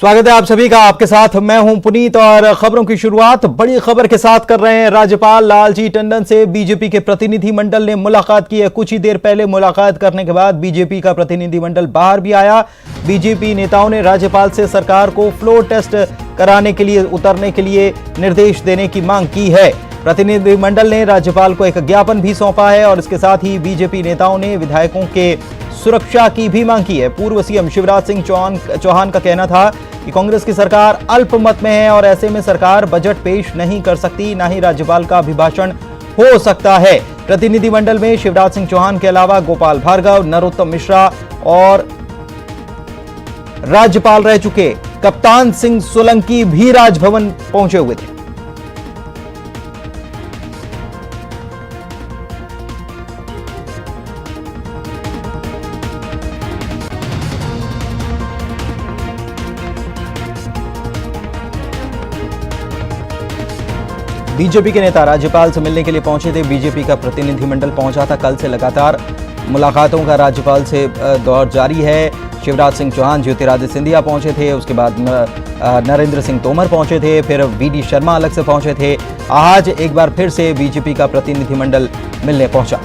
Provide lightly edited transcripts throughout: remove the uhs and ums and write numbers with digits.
स्वागत है आप सभी का। आपके साथ मैं हूं पुनीत और खबरों की शुरुआत बड़ी खबर के साथ कर रहे हैं। राज्यपाल लालजी टंडन से बीजेपी के प्रतिनिधिमंडल ने मुलाकात की है। कुछ ही देर पहले मुलाकात करने के बाद बीजेपी का प्रतिनिधिमंडल बाहर भी आया। बीजेपी नेताओं ने राज्यपाल से सरकार को फ्लोर टेस्ट कराने के लिए उतरने के लिए निर्देश देने की मांग की है। प्रतिनिधिमंडल ने राज्यपाल को एक ज्ञापन भी सौंपा है और इसके साथ ही बीजेपी नेताओं ने विधायकों के सुरक्षा की भी मांग की है। पूर्व सीएम शिवराज सिंह चौहान का कहना था कि कांग्रेस की सरकार अल्पमत में है और ऐसे में सरकार बजट पेश नहीं कर सकती, ना ही राज्यपाल का अभिभाषण हो सकता है। प्रतिनिधिमंडल में शिवराज सिंह चौहान के अलावा गोपाल भार्गव, नरोत्तम मिश्रा और राज्यपाल रह चुके कप्तान सिंह सोलंकी भी राजभवन पहुंचे हुए थे। बीजेपी के नेता राज्यपाल से मिलने के लिए पहुंचे थे। बीजेपी का प्रतिनिधिमंडल पहुंचा था। कल से लगातार मुलाकातों का राज्यपाल से दौर जारी है। शिवराज सिंह चौहान, ज्योतिरादित्य सिंधिया पहुंचे थे, उसके बाद नरेंद्र सिंह तोमर पहुंचे थे, फिर वी.डी. शर्मा अलग से पहुंचे थे। आज एक बार फिर से बीजेपी का प्रतिनिधिमंडल मिलने पहुंचा।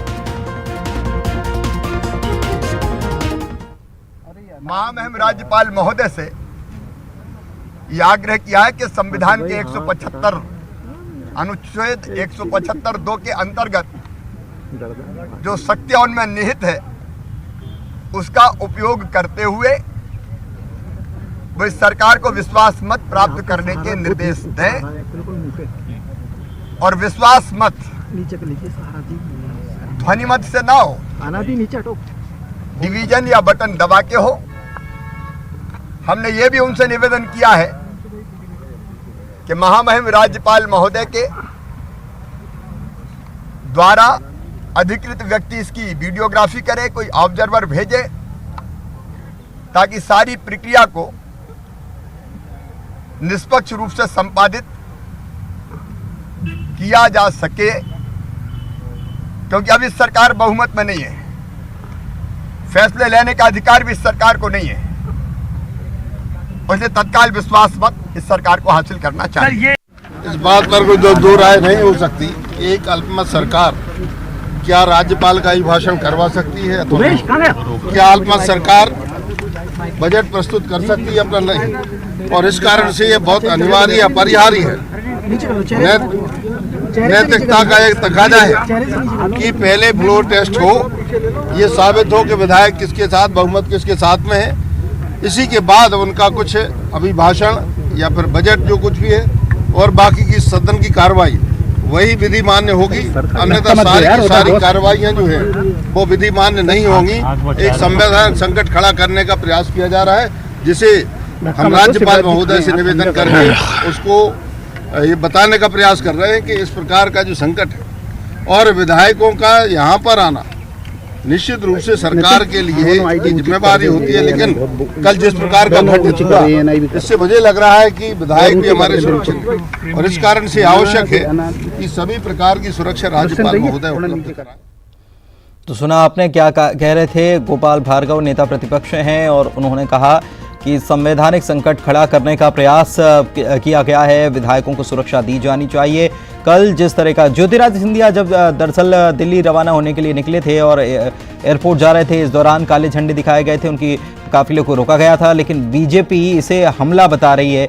महामहिम राज्यपाल महोदय से यह आग्रह किया है कि संविधान के 175 अनुच्छेद 175(2) के अंतर्गत जो सत्य उनमें निहित है उसका उपयोग करते हुए वे सरकार को विश्वास मत प्राप्त करने के निर्देश दें और विश्वास मत ध्वनि मत से ना हो, डिवीजन या बटन दबा के हो। हमने ये भी उनसे निवेदन किया है कि महामहिम राज्यपाल महोदय के द्वारा अधिकृत व्यक्ति इसकी वीडियोग्राफी करे, कोई ऑब्जर्वर भेजे, ताकि सारी प्रक्रिया को निष्पक्ष रूप से संपादित किया जा सके, क्योंकि अभी सरकार बहुमत में नहीं है। फैसले लेने का अधिकार भी सरकार को नहीं है, इसलिए तत्काल विश्वास मत इस सरकार को हासिल करना चाहिए। इस बात पर कोई दो राय नहीं हो सकती। एक अल्पमत सरकार क्या राज्यपाल का अभिभाषण करवा सकती है तो क्या अल्पमत सरकार बजट प्रस्तुत कर सकती है अपना? नहीं। और इस कारण से ये बहुत अनिवार्य अपरिहार्य है। नैतिकता का एक तकाजा है कि पहले फ्लोर टेस्ट हो, ये साबित हो कि विधायक किसके साथ, बहुमत किसके साथ में है। इसी के बाद उनका कुछ अभिभाषण या फिर बजट जो कुछ भी है और बाकी की सदन की कार्रवाई वही विधि मान्य होगी। अन्यथा सारी कार्रवाइयां जो है वो विधि मान्य नहीं होंगी। एक संवैधानिक संकट खड़ा करने का प्रयास किया जा रहा है, जिसे हम राज्यपाल महोदय से निवेदन करके उसको ये बताने का प्रयास कर रहे हैं कि इस प्रकार का जो संकट है और विधायकों का यहाँ पर आना निश्चित रूप से सरकार के लिए जिम्मेवारी होती है। लेकिन कल जिस प्रकार का घटित हुआ, इससे मुझे लग रहा है कि विधायक भी हमारे सुरक्षित हैं और इस कारण से आवश्यक है कि सभी प्रकार की सुरक्षा राज्यपाल महोदय उपलब्ध कराएं। तो सुना आपने क्या कह रहे थे। गोपाल भार्गव नेता प्रतिपक्ष हैं और उन्होंने कहा कि संवैधानिक संकट खड़ा करने का प्रयास किया गया है, विधायकों को सुरक्षा दी जानी चाहिए। कल जिस तरह का ज्योतिरादित्य सिंधिया जब दरअसल दिल्ली रवाना होने के लिए निकले थे और एयरपोर्ट जा रहे थे, इस दौरान काले झंडे दिखाए गए थे, उनकी काफिले को रोका गया था, लेकिन बीजेपी इसे हमला बता रही है।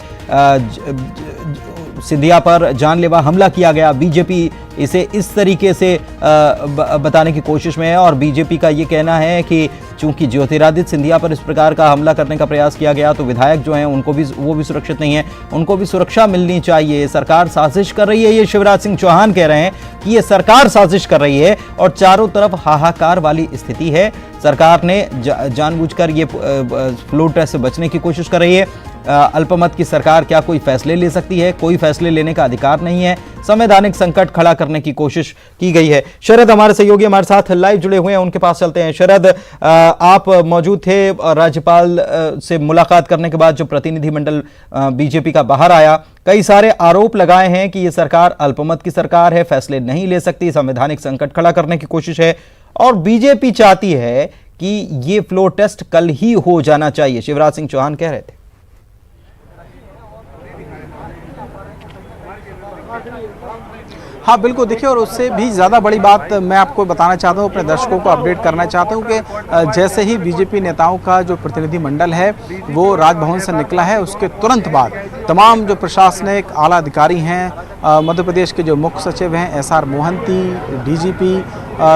सिंधिया पर जानलेवा हमला किया गया, बीजेपी इसे इस तरीके से बताने की कोशिश में है और बीजेपी का ये कहना है कि चूंकि ज्योतिरादित्य सिंधिया पर इस प्रकार का हमला करने का प्रयास किया गया तो विधायक जो हैं उनको भी वो भी सुरक्षित नहीं है, उनको भी सुरक्षा मिलनी चाहिए। सरकार साजिश कर रही है, ये शिवराज सिंह चौहान कह रहे हैं कि ये सरकार साजिश कर रही है और चारों तरफ हाहाकार वाली स्थिति है। सरकार ने जानबूझकर ये फ्लोर टेस्ट से बचने की कोशिश कर रही है। अल्पमत की सरकार क्या कोई फैसले ले सकती है? कोई फैसले लेने का अधिकार नहीं है। संवैधानिक संकट खड़ा करने की कोशिश की गई है। शरद हमारे सहयोगी हमारे साथ लाइव जुड़े हुए हैं, उनके पास चलते हैं। शरद, आप मौजूद थे राज्यपाल से मुलाकात करने के बाद जो प्रतिनिधिमंडल बीजेपी का बाहर आया, कई सारे आरोप लगाए हैं कि ये सरकार अल्पमत की सरकार है, फैसले नहीं ले सकती, संवैधानिक संकट खड़ा करने की कोशिश है और बीजेपी चाहती है कि ये फ्लोर टेस्ट कल ही हो जाना चाहिए। शिवराज सिंह चौहान कह रहे थे। हाँ बिल्कुल, देखिए, और उससे भी ज़्यादा बड़ी बात मैं आपको बताना चाहता हूँ, अपने दर्शकों को अपडेट करना चाहता हूँ कि जैसे ही बीजेपी नेताओं का जो प्रतिनिधिमंडल है वो राजभवन से निकला है, उसके तुरंत बाद तमाम जो प्रशासनिक आला अधिकारी हैं, मध्य प्रदेश के जो मुख्य सचिव हैं SR मोहंती, DGP,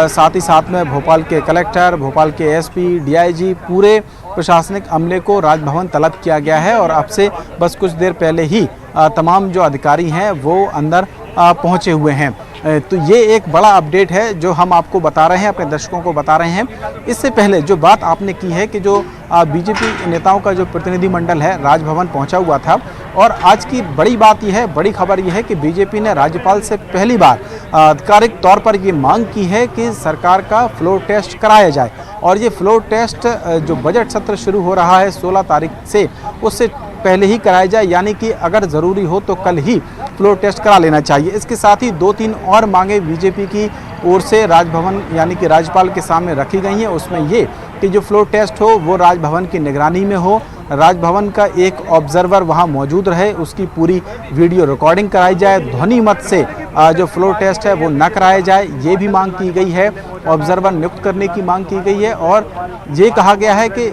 साथ ही साथ में भोपाल के कलेक्टर, भोपाल के SP, DIG, पूरे प्रशासनिक अमले को राजभवन तलब किया गया है और अब से बस कुछ देर पहले ही तमाम जो अधिकारी हैं वो अंदर पहुंचे हुए हैं। तो ये एक बड़ा अपडेट है जो हम आपको बता रहे हैं, अपने दर्शकों को बता रहे हैं। इससे पहले जो बात आपने की है कि जो बीजेपी नेताओं का जो प्रतिनिधिमंडल है राजभवन पहुंचा हुआ था, और आज की बड़ी बात यह है, बड़ी खबर यह है कि बीजेपी ने राज्यपाल से पहली बार आधिकारिक तौर पर ये मांग की है कि सरकार का फ्लोर टेस्ट कराया जाए। और ये फ्लोर टेस्ट जो बजट सत्र शुरू हो रहा है 16 तारीख से, उससे पहले ही कराया जाए, यानी कि अगर ज़रूरी हो तो कल ही फ्लोर टेस्ट करा लेना चाहिए। इसके साथ ही 2-3 और मांगे बीजेपी की ओर से राजभवन यानी कि राज्यपाल के सामने रखी गई हैं। उसमें ये कि जो फ्लोर टेस्ट हो वो राजभवन की निगरानी में हो, राजभवन का एक ऑब्जर्वर वहां मौजूद रहे, उसकी पूरी वीडियो रिकॉर्डिंग कराई जाए, ध्वनि मत से जो फ्लोर टेस्ट है वो न कराया जाए, ये भी मांग की गई है। ऑब्जर्वर नियुक्त करने की मांग की गई है और ये कहा गया है कि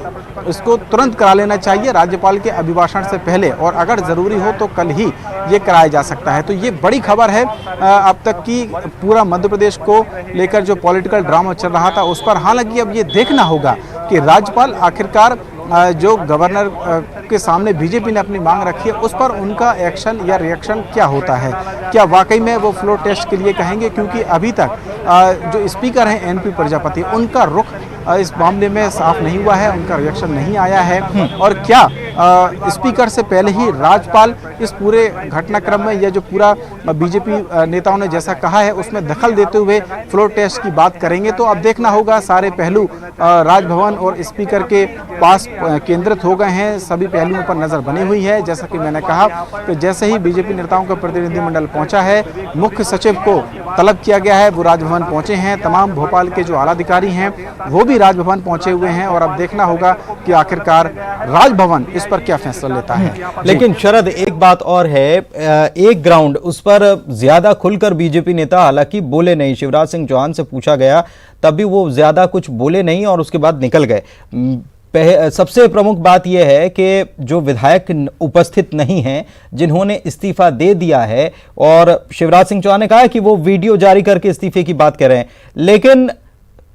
इसको तुरंत करा लेना चाहिए राज्यपाल के अभिभाषण से पहले, और अगर ज़रूरी हो तो कल ही ये कराया जा सकता है। तो ये बड़ी खबर है अब तक की पूरा मध्य प्रदेश को लेकर जो पॉलिटिकल ड्रामा चल रहा था उस पर। हालांकि अब ये देखना होगा कि राज्यपाल आखिरकार जो गवर्नर के सामने बीजेपी ने अपनी मांग रखी है उस पर उनका एक्शन या रिएक्शन क्या होता है, क्या वाकई में वो फ्लोर टेस्ट के लिए कहेंगे, क्योंकि अभी तक जो स्पीकर हैं NP प्रजापति, उनका रुख इस मामले में साफ नहीं हुआ है, उनका रिएक्शन नहीं आया है। और क्या स्पीकर से पहले ही राज्यपाल इस पूरे घटनाक्रम में या जो पूरा बीजेपी नेताओं ने जैसा कहा है उसमें दखल देते हुए फ्लोर टेस्ट की बात करेंगे। तो अब देखना होगा, सारे पहलू राजभवन और स्पीकर के पास केंद्रित हो गए हैं, सभी पहलुओं पर नजर बनी हुई है। जैसा कि मैंने कहा कि जैसे ही बीजेपी नेताओं का प्रतिनिधिमंडल पहुंचा है, मुख्य सचिव को तलब किया गया है, वो राजभवन पहुंचे हैं। तमाम भोपाल के जो आला अधिकारी हैं वो भी राजभवन पहुंचे हुए हैं और अब देखना होगा कि आखिरकार राजभवन इस पर क्या फैसला लेता है। लेकिन शरद, एक बात और है, एक ग्राउंड उस पर ज्यादा खुलकर बीजेपी नेता हालांकि बोले नहीं। शिवराज सिंह चौहान से पूछा गया तब भी वो ज्यादा कुछ बोले नहीं और उसके बाद निकल गए। सबसे प्रमुख बात यह है कि जो विधायक उपस्थित नहीं हैं, जिन्होंने इस्तीफा दे दिया है, और शिवराज सिंह चौहान ने कहा है कि वो वीडियो जारी करके इस्तीफे की बात कर रहे हैं, लेकिन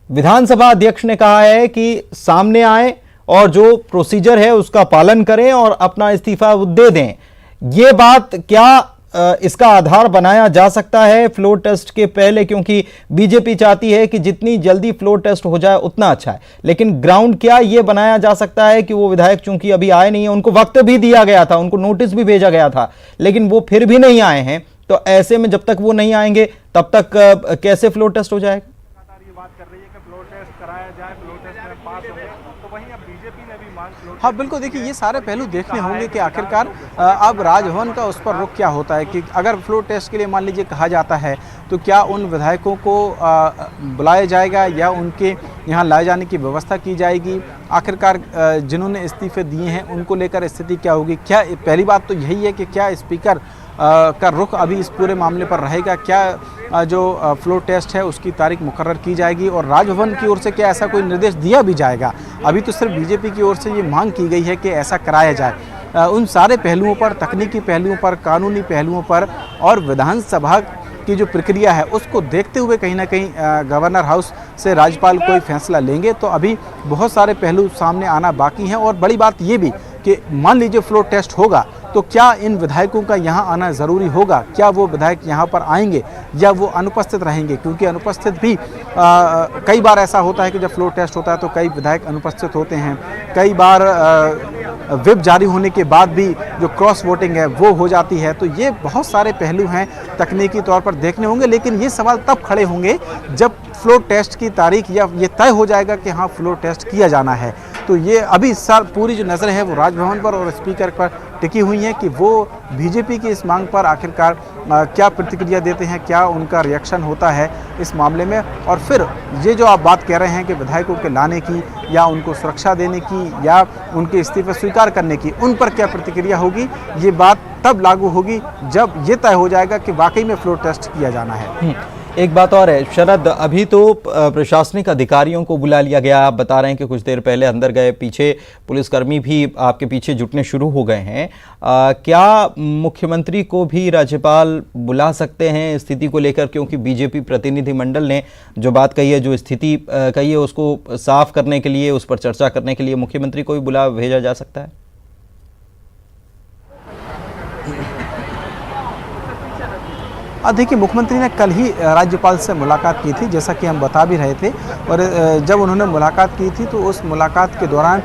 विधानसभा अध्यक्ष ने कहा है कि सामने आए और जो प्रोसीजर है उसका पालन करें और अपना इस्तीफा दे दें। ये बात क्या इसका आधार बनाया जा सकता है फ्लोर टेस्ट के पहले, क्योंकि बीजेपी चाहती है कि जितनी जल्दी फ्लोर टेस्ट हो जाए उतना अच्छा है, लेकिन ग्राउंड क्या ये बनाया जा सकता है कि वो विधायक चूंकि अभी आए नहीं है, उनको वक्त भी दिया गया था, उनको नोटिस भी भेजा गया था, लेकिन वो फिर भी नहीं आए हैं, तो ऐसे में जब तक वो नहीं आएंगे तब तक कैसे फ्लोर टेस्ट हो जाएगा? हाँ बिल्कुल, देखिए, ये सारे पहलू देखने होंगे कि आखिरकार अब राजभवन का उस पर रुख क्या होता है, कि अगर फ्लोर टेस्ट के लिए मान लीजिए कहा जाता है तो क्या उन विधायकों को बुलाया जाएगा या उनके यहाँ लाए जाने की व्यवस्था की जाएगी। आखिरकार जिन्होंने इस्तीफे दिए हैं उनको लेकर स्थिति क्या होगी। क्या पहली बात तो यही है कि क्या स्पीकर का रुख अभी इस पूरे मामले पर रहेगा, क्या जो फ्लोर टेस्ट है उसकी तारीख मुकर्रर की जाएगी और राजभवन की ओर से क्या ऐसा कोई निर्देश दिया भी जाएगा। अभी तो सिर्फ बीजेपी की ओर से ये मांग की गई है कि ऐसा कराया जाए। उन सारे पहलुओं पर, तकनीकी पहलुओं पर, कानूनी पहलुओं पर और विधानसभा की जो प्रक्रिया है उसको देखते हुए कहीं ना कहीं गवर्नर हाउस से राज्यपाल कोई फैसला लेंगे। तो अभी बहुत सारे पहलू सामने आना बाकी हैं। और बड़ी बात ये भी कि मान लीजिए फ्लोर टेस्ट होगा तो क्या इन विधायकों का यहाँ आना ज़रूरी होगा, क्या वो विधायक यहाँ पर आएंगे या वो अनुपस्थित रहेंगे, क्योंकि अनुपस्थित भी कई बार ऐसा होता है कि जब फ्लोर टेस्ट होता है तो कई विधायक अनुपस्थित होते हैं। कई बार व्हिप जारी होने के बाद भी जो क्रॉस वोटिंग है वो हो जाती है। तो ये बहुत सारे पहलू हैं, तकनीकी तौर पर देखने होंगे, लेकिन ये सवाल तब खड़े होंगे जब फ्लोर टेस्ट की तारीख या ये तय हो जाएगा कि हाँ फ्लोर टेस्ट किया जाना है। तो ये अभी इस साल पूरी जो नज़र है वो राजभवन पर और स्पीकर पर टिकी हुई हैं कि वो बीजेपी की इस मांग पर आखिरकार क्या प्रतिक्रिया देते हैं, क्या उनका रिएक्शन होता है इस मामले में। और फिर ये जो आप बात कह रहे हैं कि विधायकों के लाने की या उनको सुरक्षा देने की या उनके इस्तीफे स्वीकार करने की, उन पर क्या प्रतिक्रिया होगी, ये बात तब लागू होगी जब ये तय हो जाएगा कि वाकई में फ्लोर टेस्ट किया जाना है। एक बात और है शरद, अभी तो प्रशासनिक अधिकारियों को बुला लिया गया। आप बता रहे हैं कि कुछ देर पहले अंदर गए, पीछे पुलिसकर्मी भी आपके पीछे जुटने शुरू हो गए हैं। क्या मुख्यमंत्री को भी राज्यपाल बुला सकते हैं स्थिति को लेकर, क्योंकि बीजेपी प्रतिनिधिमंडल ने जो बात कही है, जो स्थिति कही है, उसको साफ करने के लिए, उस पर चर्चा करने के लिए मुख्यमंत्री को भी भेजा जा सकता है? देखिए, मुख्यमंत्री ने कल ही राज्यपाल से मुलाकात की थी, जैसा कि हम बता भी रहे थे। और जब उन्होंने मुलाकात की थी तो उस मुलाकात के दौरान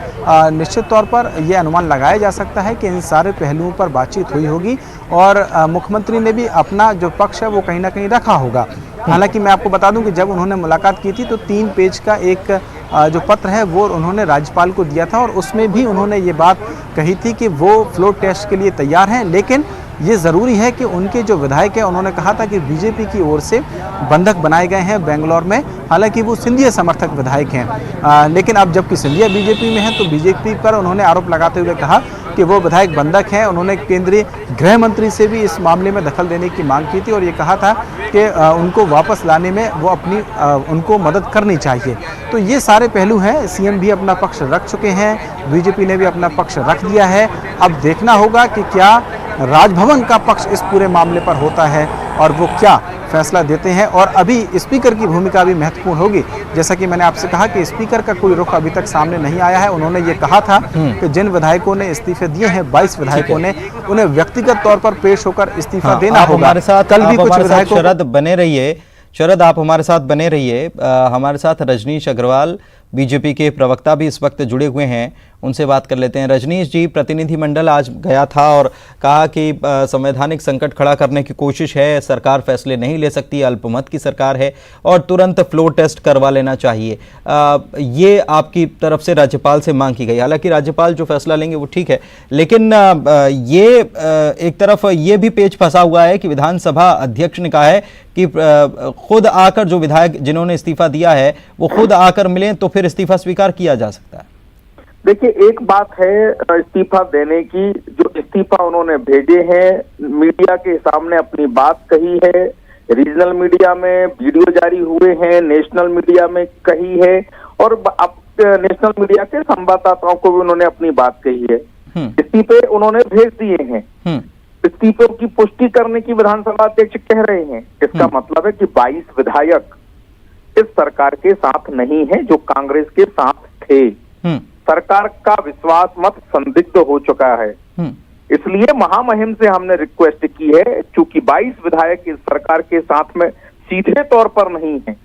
निश्चित तौर पर यह अनुमान लगाया जा सकता है कि इन सारे पहलुओं पर बातचीत हुई होगी और मुख्यमंत्री ने भी अपना जो पक्ष है वो कहीं ना कहीं रखा होगा। हालांकि मैं आपको बता दूं कि जब उन्होंने मुलाकात की थी तो 3 पेज का एक जो पत्र है वो उन्होंने राज्यपाल को दिया था और उसमें भी उन्होंने ये बात कही थी कि वो फ्लोर टेस्ट के लिए तैयार हैं, लेकिन ये ज़रूरी है कि उनके जो विधायक हैं, उन्होंने कहा था कि बीजेपी की ओर से बंधक बनाए गए हैं बेंगलोर में। हालांकि वो सिंधिया समर्थक विधायक हैं, लेकिन अब जबकि सिंधिया बीजेपी में है तो बीजेपी पर उन्होंने आरोप लगाते हुए कहा कि वो विधायक बंधक हैं। उन्होंने केंद्रीय गृह मंत्री से भी इस मामले में दखल देने की मांग की थी और ये कहा था कि उनको वापस लाने में वो उनको मदद करनी चाहिए। तो ये सारे पहलू हैं। सीएम भी अपना पक्ष रख चुके हैं, बीजेपी ने भी अपना पक्ष रख दिया है। अब देखना होगा कि क्या राजभवन का पक्ष इस पूरे मामले पर होता है और वो क्या फैसला देते हैं। और अभी स्पीकर की भूमिका भी महत्वपूर्ण होगी। जैसा कि मैंने आपसे कहा कि स्पीकर का कोई रुख अभी तक सामने नहीं आया है। उन्होंने ये कहा था कि जिन विधायकों ने इस्तीफे दिए हैं, 22 विधायकों ने, उन्हें व्यक्तिगत तौर पर पेश होकर इस्तीफा देना होगा। हमारे साथ कल भी कुछ विधायकों शरद बने रहिए, शरद आप हमारे साथ बने रहिए। हमारे साथ रजनीश अग्रवाल बीजेपी के प्रवक्ता भी इस वक्त जुड़े हुए हैं, उनसे बात कर लेते हैं। रजनीश जी, प्रतिनिधिमंडल आज गया था और कहा कि संवैधानिक संकट खड़ा करने की कोशिश है, सरकार फैसले नहीं ले सकती, अल्पमत की सरकार है और तुरंत फ्लोर टेस्ट करवा लेना चाहिए। ये आपकी तरफ से राज्यपाल से मांग की गई। हालांकि राज्यपाल जो फैसला लेंगे वो ठीक है, लेकिन ये एक तरफ ये भी पेच फंसा हुआ है कि विधानसभा अध्यक्ष ने कहा है कि खुद आकर जो विधायक जिन्होंने इस्तीफा दिया है वो खुद आकर मिलें तो फिर इस्तीफा स्वीकार किया जा सकता है। देखिए, एक बात है इस्तीफा देने की। जो इस्तीफा उन्होंने भेजे हैं, मीडिया के सामने अपनी बात कही है, रीजनल मीडिया में वीडियो जारी हुए हैं, नेशनल मीडिया में कही है और अब नेशनल मीडिया के संवाददाताओं को भी उन्होंने अपनी बात कही है। इस्तीफे उन्होंने भेज दिए हैं। इस्तीफों की पुष्टि करने की विधानसभा अध्यक्ष कह रहे हैं। इसका मतलब है कि 22 विधायक इस सरकार के साथ नहीं है जो कांग्रेस के साथ थे। सरकार का विश्वास मत संदिग्ध हो चुका है। इसलिए महामहिम से हमने रिक्वेस्ट की है, चूंकि 22 विधायक इस सरकार के साथ में सीधे तौर पर नहीं है,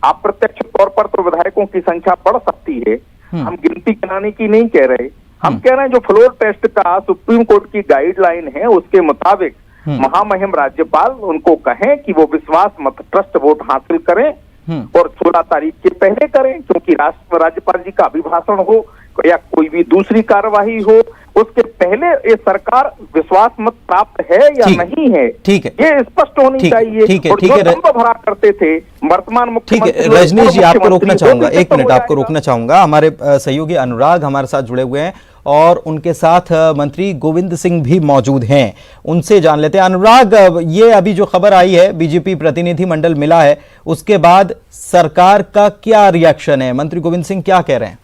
अप्रत्यक्ष तौर पर तो विधायकों की संख्या बढ़ सकती है। हम गिनती गिनाने की नहीं कह रहे, हम कह रहे हैं जो फ्लोर टेस्ट का सुप्रीम कोर्ट की गाइडलाइन है उसके मुताबिक महामहिम राज्यपाल उनको कहें कि वो विश्वास मत ट्रस्ट वोट हासिल करें और 16 तारीख के पहले करें, क्योंकि राज्यपाल जी का अभिभाषण हो या कोई भी दूसरी कार्यवाही हो उसके पहले ये सरकार विश्वास मत प्राप्त है या नहीं है, ठीक है, ये स्पष्ट होनी चाहिए। ठीक है, और जो दम्भ भरा करते थे वर्तमान मुख्यमंत्री। रजनीश जी, आपको रोकना चाहूंगा, 1 मिनट आपको रोकना चाहूंगा। हमारे सहयोगी अनुराग हमारे साथ जुड़े हुए हैं और उनके साथ मंत्री गोविंद सिंह भी मौजूद हैं, उनसे जान लेते हैं। अनुराग, ये अभी जो खबर आई है बीजेपी प्रतिनिधि मंडल मिला है, उसके बाद सरकार का क्या रिएक्शन है? मंत्री गोविंद सिंह क्या कह रहे हैं?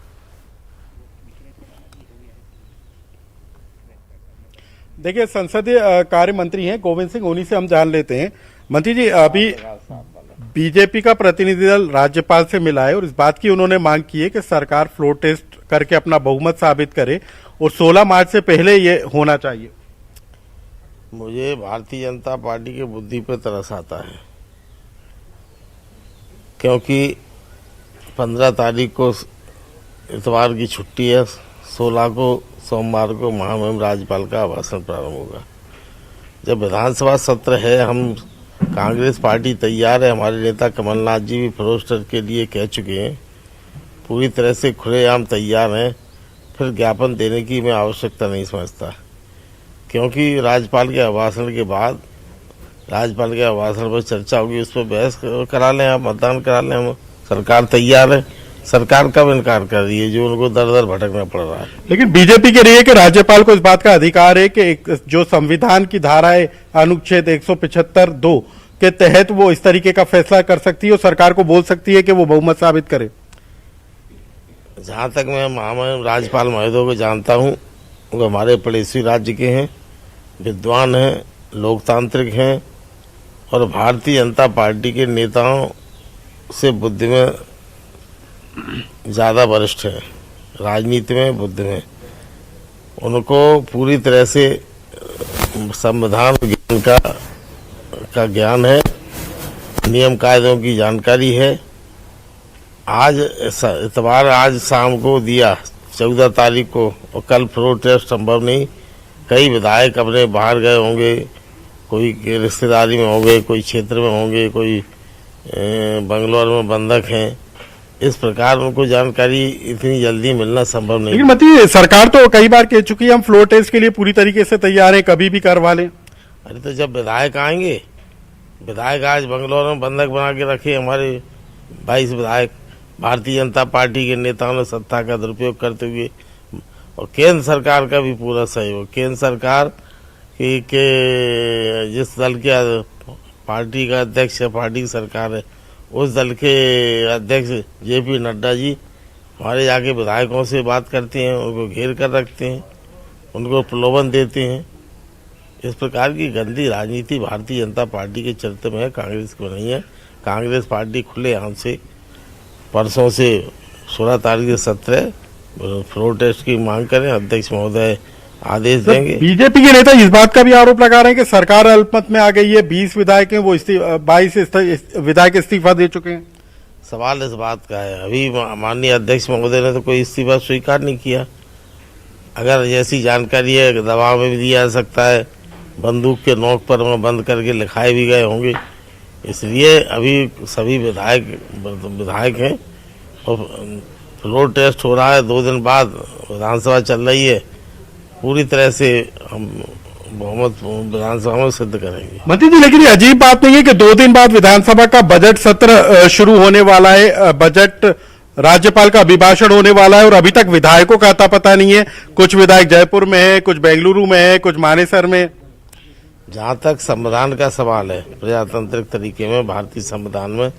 देखिए, संसदीय कार्य मंत्री हैं गोविंद सिंह, उन्हीं से हम जान लेते हैं। मंत्री जी, अभी बीजेपी का प्रतिनिधि दल राज्यपाल से मिला है और इस बात की उन्होंने मांग की है कि सरकार फ्लोर टेस्ट करके अपना बहुमत साबित करे और 16 मार्च से पहले ये होना चाहिए। मुझे भारतीय जनता पार्टी की बुद्धि पर तरस आता है, क्योंकि 15 तारीख को इतवार की छुट्टी है, 16 को सोमवार को महामहिम राज्यपाल का भाषण प्रारंभ होगा। जब विधानसभा सत्र है, हम कांग्रेस पार्टी तैयार है, हमारे नेता कमलनाथ जी भी फ्लोर के लिए कह चुके हैं, पूरी तरह से खुलेआम तैयार हैं। फिर ज्ञापन देने की मैं आवश्यकता नहीं समझता। क्योंकि राज्यपाल के अभिभाषण के बाद राज्यपाल के अभिभाषण पर चर्चा होगी, उस पर बहस करा लें, आप मतदान करा लें। हम सरकार तैयार है। सरकार कब इनकार कर रही है जो उनको दर दर भटकना पड़ रहा है। लेकिन बीजेपी कह रही है कि राज्यपाल को इस बात का अधिकार है कि जो संविधान की धारा है अनुच्छेद 175(2) के तहत वो इस तरीके का फैसला कर सकती है और सरकार को बोल सकती है कि वो बहुमत साबित करे। जहाँ तक मैं महामहिम राज्यपाल महोदय को जानता हूँ, वो हमारे पड़ोसी राज्य के हैं, विद्वान हैं, लोकतांत्रिक हैं और भारतीय जनता पार्टी के नेताओं से बुद्धि में ज़्यादा वरिष्ठ है, राजनीति में बुद्धि में। उनको पूरी तरह से संविधान ज्ञान का ज्ञान है, नियम कायदों की जानकारी है। आज इतवार आज शाम को दिया 14 तारीख को, और कल फ्लोर टेस्ट संभव नहीं। कई विधायक अपने बाहर गए होंगे, कोई रिश्तेदारी में होंगे, कोई क्षेत्र में होंगे, कोई बंगलौर में बंधक हैं। इस प्रकार उनको जानकारी इतनी जल्दी मिलना संभव नहीं। लेकिन मतलब सरकार तो कई बार कह चुकी है हम फ्लोर टेस्ट के लिए पूरी तरीके से तैयार हैं, कभी भी करवा लें। अरे तो जब विधायक आएंगे, विधायक आज बंगलौर में बंधक बना के रखे हमारे 22 विधायक, भारतीय जनता पार्टी के नेताओं ने सत्ता का दुरुपयोग करते हुए, और केंद्र सरकार का भी पूरा सहयोग। केंद्र सरकार के जिस दल के पार्टी का अध्यक्ष है, पार्टी की सरकार है, उस दल के अध्यक्ष JP नड्डा जी हमारे जाके विधायकों से बात करते हैं, उनको घेर कर रखते हैं, उनको प्रलोभन देते हैं। इस प्रकार की गंदी राजनीति भारतीय जनता पार्टी के चरित्र में है, कांग्रेस को नहीं है। कांग्रेस पार्टी खुले आम से परसों से 16 तारीख से 17 फ्लोर टेस्ट की मांग करें, अध्यक्ष महोदय आदेश देंगे। बीजेपी के नेता इस बात का भी आरोप लगा रहे हैं कि सरकार अल्पमत में आ गई है, 20 विधायक हैं, वो 22 विधायक इस्तीफा दे चुके हैं। सवाल इस बात का है, अभी माननीय अध्यक्ष महोदय ने तो कोई इस्तीफा स्वीकार नहीं किया। अगर ऐसी जानकारी है, दबाव में भी दिया जा सकता है, बंदूक के नोक पर में बंद करके लिखाए भी गए होंगे। इसलिए अभी सभी विधायक हैं और फ्लोर टेस्ट हो रहा है, 2 दिन बाद विधानसभा चल रही है। पूरी तरह से हम बहुमत विधानसभा में सिद्ध करेंगे। मंत्री जी, लेकिन ये अजीब बात नहीं है कि 2 दिन बाद विधानसभा का बजट सत्र शुरू होने वाला है, बजट राज्यपाल का अभिभाषण होने वाला है और अभी तक विधायकों का अता पता नहीं है। कुछ विधायक जयपुर में है, कुछ बेंगलुरु में है, कुछ मानेसर में। जहाँ तक संविधान का सवाल है, प्रजातांत्रिक तरीके में भारतीय संविधान में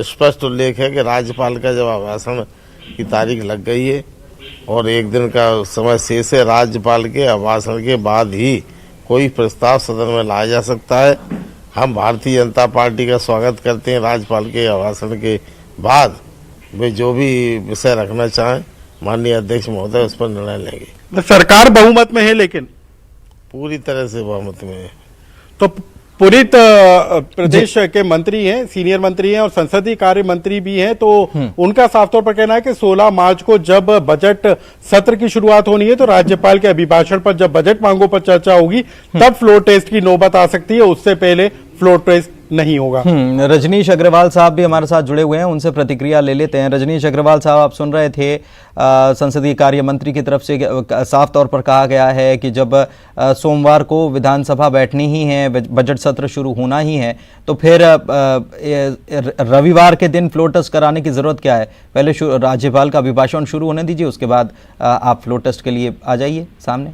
स्पष्ट उल्लेख है कि राज्यपाल का जब अभिभाषण की तारीख लग गई है और 1 दिन का समय शेष है, राज्यपाल के अभिभाषण के बाद ही कोई प्रस्ताव सदन में लाया जा सकता है। हम भारतीय जनता पार्टी का स्वागत करते हैं। राज्यपाल के अभिभाषण के बाद वे जो भी विषय रखना चाहें, माननीय अध्यक्ष महोदय उस पर निर्णय लेंगे। सरकार बहुमत में है, लेकिन पूरी तरह से बहुमत में है। तो पुरित प्रदेश के मंत्री हैं, सीनियर मंत्री हैं और संसदीय कार्य मंत्री भी हैं, तो उनका साफ तौर पर कहना है कि 16 मार्च को जब बजट सत्र की शुरुआत होनी है तो राज्यपाल के अभिभाषण पर जब बजट मांगों पर चर्चा होगी तब फ्लोर टेस्ट की नौबत आ सकती है, उससे पहले फ्लोर टेस्ट नहीं होगा। रजनीश अग्रवाल साहब भी हमारे साथ जुड़े हुए हैं, उनसे प्रतिक्रिया ले लेते हैं। रजनीश अग्रवाल साहब, आप सुन रहे थे संसदीय कार्य मंत्री की तरफ से साफ तौर पर कहा गया है कि जब सोमवार को विधानसभा बैठनी ही है, बजट सत्र शुरू होना ही है, तो फिर रविवार के दिन फ्लोर टेस्ट कराने की जरूरत क्या है? पहले राज्यपाल का अभिभाषण शुरू होने दीजिए, उसके बाद आप फ्लोर टेस्ट के लिए आ जाइए सामने।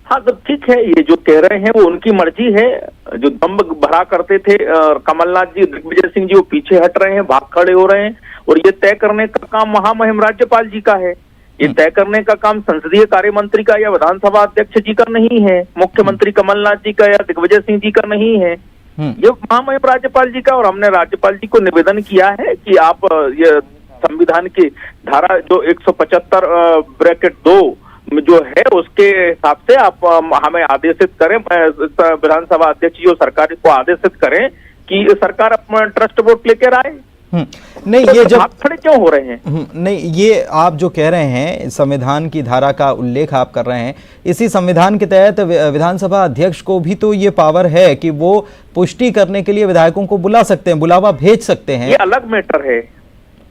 हाँ, तो ठीक है, ये जो कह रहे हैं वो उनकी मर्जी है। जो दम भरा करते थे कमलनाथ जी, दिग्विजय सिंह जी, वो पीछे हट रहे हैं, भाग खड़े हो रहे हैं, और ये तय करने का काम महामहिम राज्यपाल जी का है। ये तय करने का काम संसदीय कार्य मंत्री का या विधानसभा अध्यक्ष जी का नहीं है, मुख्यमंत्री कमलनाथ जी का या दिग्विजय सिंह जी का नहीं है, ये महामहिम राज्यपाल जी का। और हमने राज्यपाल जी को निवेदन किया है कि आप ये संविधान की धारा जो 175(2) जो है उसके हिसाब से आप हमें आदेशित करें, विधानसभा अध्यक्ष जो सरकार को आदेशित करें कि सरकार अपना ट्रस्ट वोट लेकर आए। नहीं, ये जब खड़े क्यों हो रहे हैं? नहीं, ये आप जो कह रहे हैं, संविधान की धारा का उल्लेख आप कर रहे हैं, इसी संविधान के तहत विधानसभा अध्यक्ष को भी तो ये पावर है कि वो पुष्टि करने के लिए विधायकों को बुला सकते हैं, बुलावा भेज सकते हैं। ये अलग मैटर है,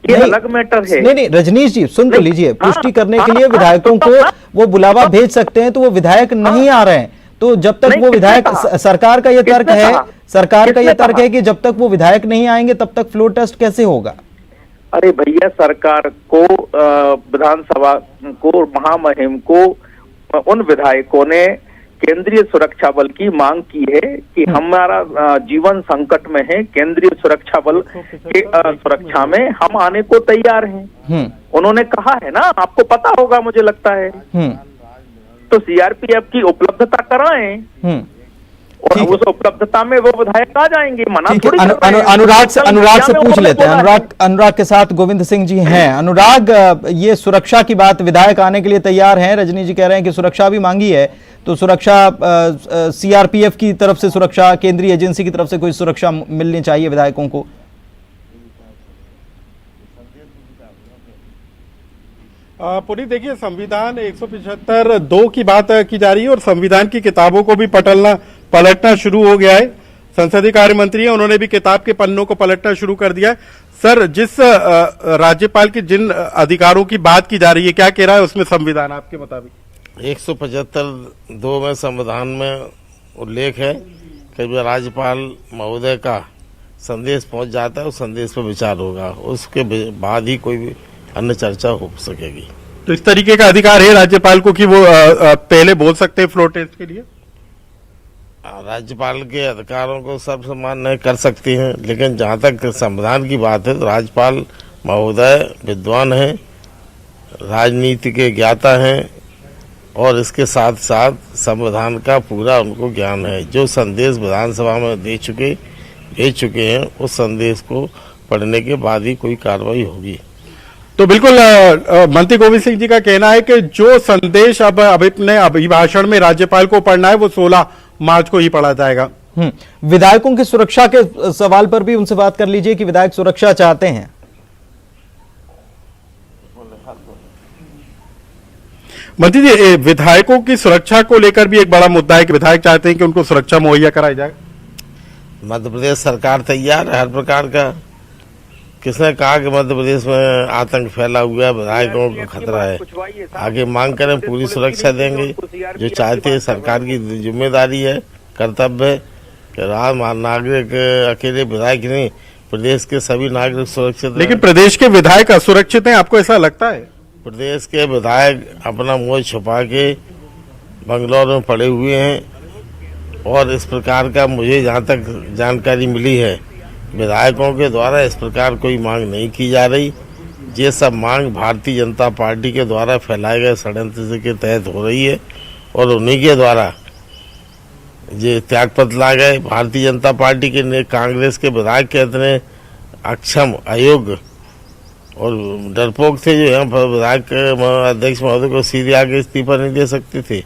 ये अलग मैटर है। नहीं, रजनीश जी सुन तो लीजिए, पुष्टि करने के लिए विधायकों को वो बुलावा भेज सकते हैं, तो वो विधायक नहीं आ रहे हैं, तो जब तक नहीं, वो किसने विधायक कहा? सरकार का ये तर्क किसने है, कहा? सरकार का ये किसने तर्क कहा? है कि जब तक वो विधायक नहीं आएंगे तब तक फ्लोर टेस्ट कैसे होगा? अरे भैया, सरकार को विधानसभा को, महामहिम को, उन विधायकों ने केंद्रीय सुरक्षा बल की मांग की है कि हमारा जीवन संकट में है, केंद्रीय सुरक्षा बल के सुरक्षा में हम आने को तैयार हैं। उन्होंने कहा है ना, आपको पता होगा मुझे लगता है। तो सीआरपीएफ की उपलब्धता कराएं और उस उपलब्धता में वो विधायक आ जाएंगे। मना थोड़ी कर रहे हैं। अनुराग से पूछ लेते हैं। बोला है। अनुराग के साथ गोविंद सिंह जी हैं। अनुराग, ये सुरक्षा की बात, विधायक आने के लिए तैयार हैं, रजनी जी कह रहे हैं कि सुरक्षा भी मांगी है, तो सुरक्षा सीआरपीएफ की तरफ से सुरक्षा, केंद्रीय एजेंसी की तरफ से कोई सुरक्षा मिलनी चाहिए विधायकों को। पुनीत, देखिए, संविधान 175(2) की बात की जा रही है और संविधान की किताबों को भी पलटना शुरू हो गया है। संसदीय कार्य मंत्री है, उन्होंने भी किताब के पन्नों को पलटना शुरू कर दिया है। सर, जिस राज्यपाल के जिन अधिकारों की बात की जा रही है, क्या कह रहा है उसमें संविधान आपके मुताबिक? 175(2) में संविधान में उल्लेख है कि जब राज्यपाल महोदय का संदेश पहुंच जाता है, उस संदेश पर विचार होगा, उसके बाद ही कोई भी अन्य चर्चा हो सकेगी। तो इस तरीके का अधिकार है राज्यपाल को कि वो पहले बोल सकते हैं फ्लोर टेस्ट के लिए? राज्यपाल के अधिकारों को सब सम्मान कर सकती हैं, लेकिन जहां तक संविधान की बात है तो राज्यपाल महोदय विद्वान हैं, राजनीति के ज्ञाता हैं और इसके साथ साथ संविधान का पूरा उनको ज्ञान है। जो संदेश विधानसभा में भेज चुके हैं, उस संदेश को पढ़ने के बाद ही कोई कार्रवाई होगी। तो बिल्कुल मंत्री गोविंद सिंह जी का कहना है कि जो संदेश अब अपने अभिभाषण में राज्यपाल को पढ़ना है वो 16 मार्च को ही पढ़ा जाएगा। विधायकों की सुरक्षा के सवाल पर भी उनसे बात कर लीजिए कि विधायक सुरक्षा चाहते हैं। मंत्री जी, विधायकों की सुरक्षा को लेकर भी एक बड़ा मुद्दा है कि विधायक चाहते हैं कि उनको सुरक्षा मुहैया कराई जाए। मध्य प्रदेश सरकार तैयार है हर प्रकार का। किसने कहा कि मध्य प्रदेश में आतंक फैला हुआ है, विधायकों को खतरा है? आगे मांग करें, पूरी सुरक्षा देंगे। जो चाहते हैं, सरकार की जिम्मेदारी है, कर्तव्य है कि नागरिक अकेले विधायक नहीं, प्रदेश के सभी नागरिक सुरक्षित। लेकिन प्रदेश के विधायक असुरक्षित हैं, आपको ऐसा लगता है? प्रदेश के विधायक अपना मुंह छुपा के बंगलौर में पड़े हुए हैं और इस प्रकार का मुझे जहाँ तक जानकारी मिली है, विधायकों के द्वारा इस प्रकार कोई मांग नहीं की जा रही। ये सब मांग भारतीय जनता पार्टी के द्वारा फैलाए गए षड्यंत्र के तहत हो रही है और उन्हीं के द्वारा ये त्यागपत्र ला गए। भारतीय जनता पार्टी के कांग्रेस के विधायक के इतने अक्षम, अयोग्य और डरपोक थे जो यहाँ पर विधायक अध्यक्ष महोदय को सीधे आगे इस्तीफा नहीं दे सकते थे।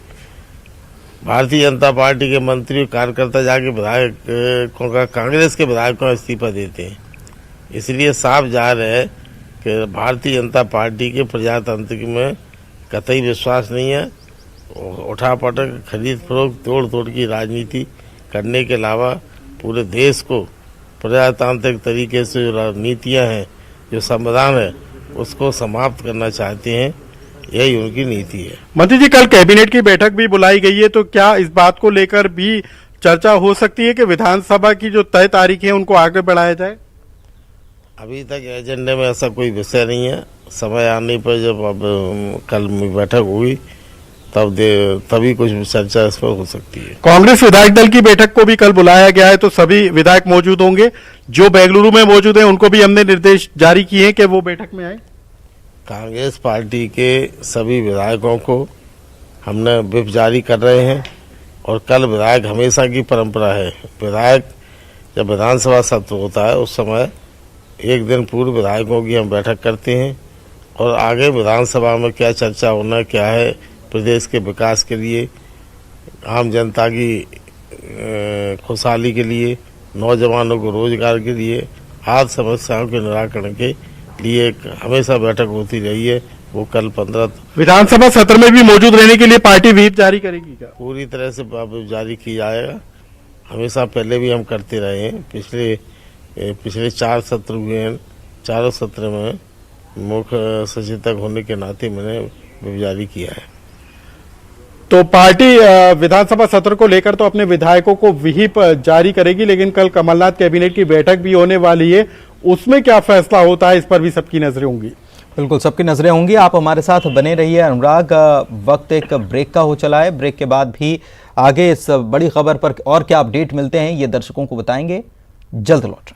भारतीय जनता पार्टी के मंत्री और कार्यकर्ता जाके विधायकों का, कांग्रेस के विधायकों का इस्तीफा देते हैं। इसलिए साफ जाहिर है कि भारतीय जनता पार्टी के प्रजातंत्र में कतई विश्वास नहीं है। उठापटक, खरीद फरोख्त, तोड़ की राजनीति करने के अलावा पूरे देश को प्रजातांत्रिक तरीके से जो नीतियाँ हैं, जो संविधान है, उसको समाप्त करना चाहते हैं। यही उनकी नीति है। मंत्री जी, कल कैबिनेट की बैठक भी बुलाई गई है, तो क्या इस बात को लेकर भी चर्चा हो सकती है कि विधानसभा की जो तय तारीख है उनको आगे बढ़ाया जाए? अभी तक एजेंडे में ऐसा कोई विषय नहीं है। समय आने पर जब अब कल बैठक हुई तभी कुछ चर्चा इस पर हो सकती है। कांग्रेस विधायक दल की बैठक को भी कल बुलाया गया है, तो सभी विधायक मौजूद होंगे। जो बेंगलुरु में मौजूद हैं उनको भी हमने निर्देश जारी किए हैं कि वो बैठक में आए। कांग्रेस पार्टी के सभी विधायकों को हमने व्हिप जारी कर रहे हैं और कल विधायक, हमेशा की परंपरा है, विधायक जब विधानसभा सत्र होता है उस समय एक दिन पूर्व विधायकों की हम बैठक करते हैं और आगे विधानसभा में क्या चर्चा होना, क्या है प्रदेश के विकास के लिए, आम जनता की खुशहाली के लिए, नौजवानों को रोजगार के लिए, आदि समस्याओं के निराकरण के लिए हमेशा बैठक होती रही है। वो कल 15 विधानसभा सत्र में भी मौजूद रहने के लिए पार्टी व्हिप जारी करेगी क्या? पूरी तरह से जारी की जाएगा। हमेशा पहले भी हम करते रहे हैं। पिछले 4 सत्र हुए हैं, चारों सत्र में मुख्य सचेतक होने के नाते मैंने व्हिप जारी किया है। तो पार्टी विधानसभा सत्र को लेकर तो अपने विधायकों को व्हिप जारी करेगी, लेकिन कल कमलनाथ कैबिनेट की बैठक भी होने वाली है, उसमें क्या फैसला होता है इस पर भी सबकी नजरें होंगी। बिल्कुल सबकी नजरें होंगी। आप हमारे साथ बने रहिए अनुराग। वक्त एक ब्रेक का हो चला है, ब्रेक के बाद भी आगे इस बड़ी खबर पर और क्या अपडेट मिलते हैं ये दर्शकों को बताएंगे। जल्द लौट